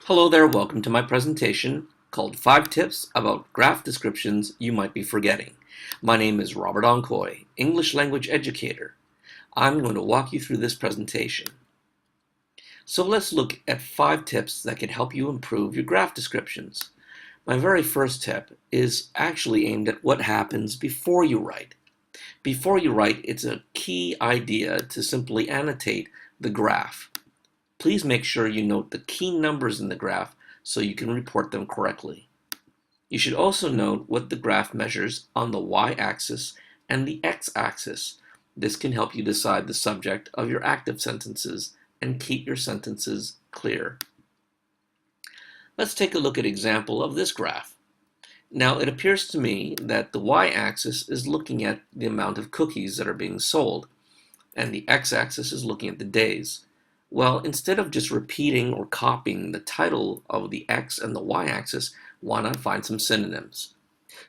Hello there, welcome to my presentation called 5 Tips About Graph Descriptions You Might Be Forgetting. My name is Robert Ongcoy, English Language Educator. I'm going to walk you through this presentation. So let's look at 5 tips that can help you improve your graph descriptions. My very first tip is actually aimed at what happens before you write. Before you write, it's a key idea to simply annotate the graph. Please make sure you note the key numbers in the graph so you can report them correctly. You should also note what the graph measures on the y-axis and the x-axis. This can help you decide the subject of your active sentences and keep your sentences clear. Let's take a look at an example of this graph. Now it appears to me that the y-axis is looking at the amount of cookies that are being sold, and the x-axis is looking at the days. Well, instead of just repeating or copying the title of the x and the y-axis, why not find some synonyms?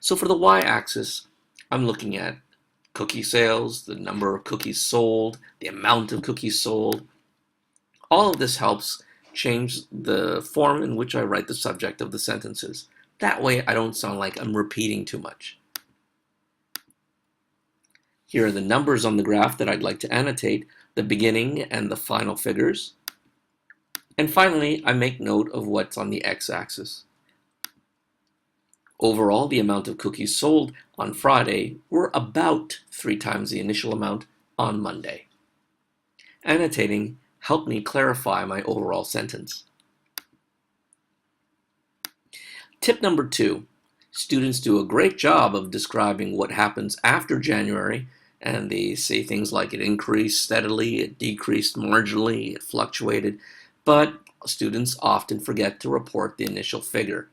So for the y-axis, I'm looking at cookie sales, the number of cookies sold, the amount of cookies sold. All of this helps change the form in which I write the subject of the sentences. That way I don't sound like I'm repeating too much. Here are the numbers on the graph that I'd like to annotate, the beginning and the final figures. And finally, I make note of what's on the x-axis. Overall, the amount of cookies sold on Friday were about 3 times the initial amount on Monday. Annotating helped me clarify my overall sentence. Tip number 2. Students do a great job of describing what happens after January, and they say things like it increased steadily, it decreased marginally, it fluctuated, but students often forget to report the initial figure.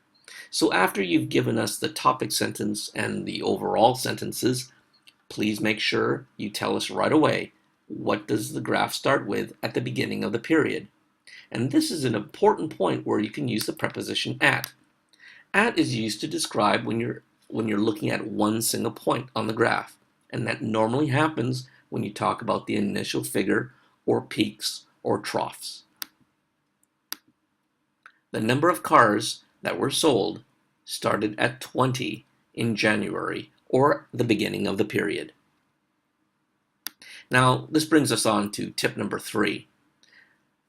So after you've given us the topic sentence and the overall sentences, please make sure you tell us right away what does the graph start with at the beginning of the period. And this is an important point where you can use the preposition at. At is used to describe when you're looking at one single point on the graph, and that normally happens when you talk about the initial figure or peaks or troughs. The number of cars that were sold started at 20 in January, or the beginning of the period. Now, this brings us on to tip number 3.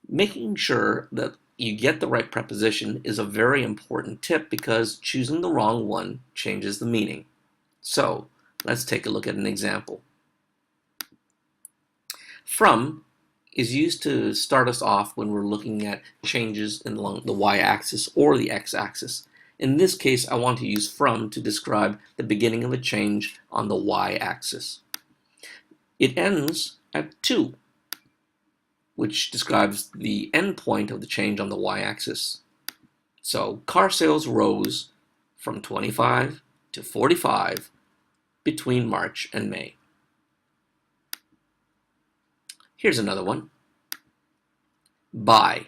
Making sure that you get the right preposition is a very important tip because choosing the wrong one changes the meaning. So, let's take a look at an example. From is used to start us off when we're looking at changes along the y-axis or the x-axis. In this case, I want to use from to describe the beginning of a change on the y-axis. It ends at 2, which describes the end point of the change on the y-axis. So, car sales rose from 25 to 45 between March and May. Here's another one. By.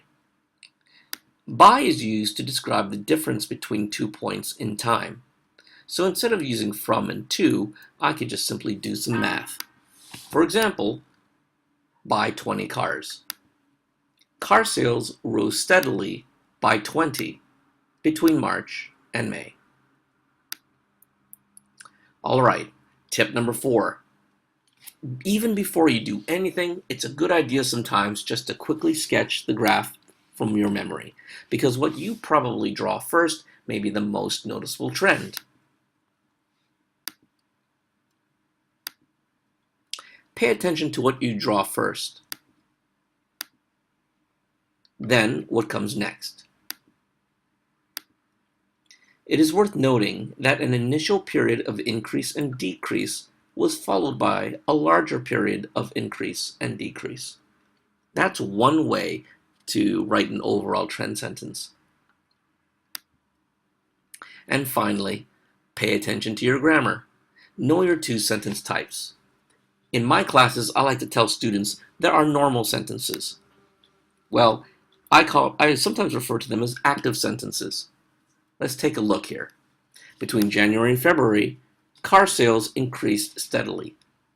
By is used to describe the difference between 2 points in time. So instead of using from and to, I could just simply do some math. For example, buy 20 cars. Car sales rose steadily by 20 between March and May. All right, tip number 4. Even before you do anything, it's a good idea sometimes just to quickly sketch the graph from your memory, because what you probably draw first may be the most noticeable trend. Pay attention to what you draw first. Then, what comes next? It is worth noting that an initial period of increase and decrease was followed by a larger period of increase and decrease. That's one way to write an overall trend sentence. And finally, pay attention to your grammar. Know your 2 sentence types. In my classes, I like to tell students there are normal sentences. Well, I sometimes refer to them as active sentences. Let's take a look here. Between January and February, car sales increased steadily.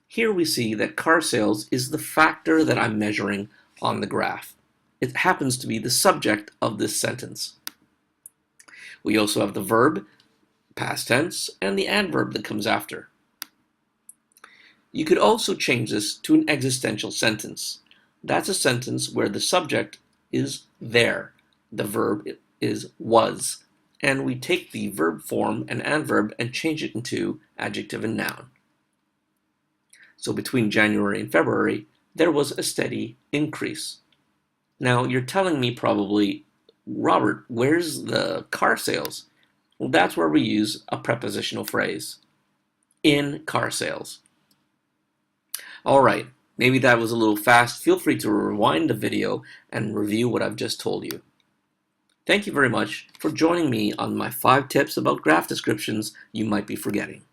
Here we see that car sales is the factor that I'm measuring on the graph. It happens to be the subject of this sentence. We also have the verb, past tense, and the adverb that comes after. You could also change this to an existential sentence. That's a sentence where the subject is there, the verb is was, and we take the verb form and adverb and change it into adjective and noun. So between January and February, there was a steady increase. Now you're telling me probably, Robert, where's the car sales? Well, that's where we use a prepositional phrase, in car sales. All right, maybe that was a little fast. Feel free to rewind the video and review what I've just told you. Thank you very much for joining me on my 5 tips about graph descriptions you might be forgetting.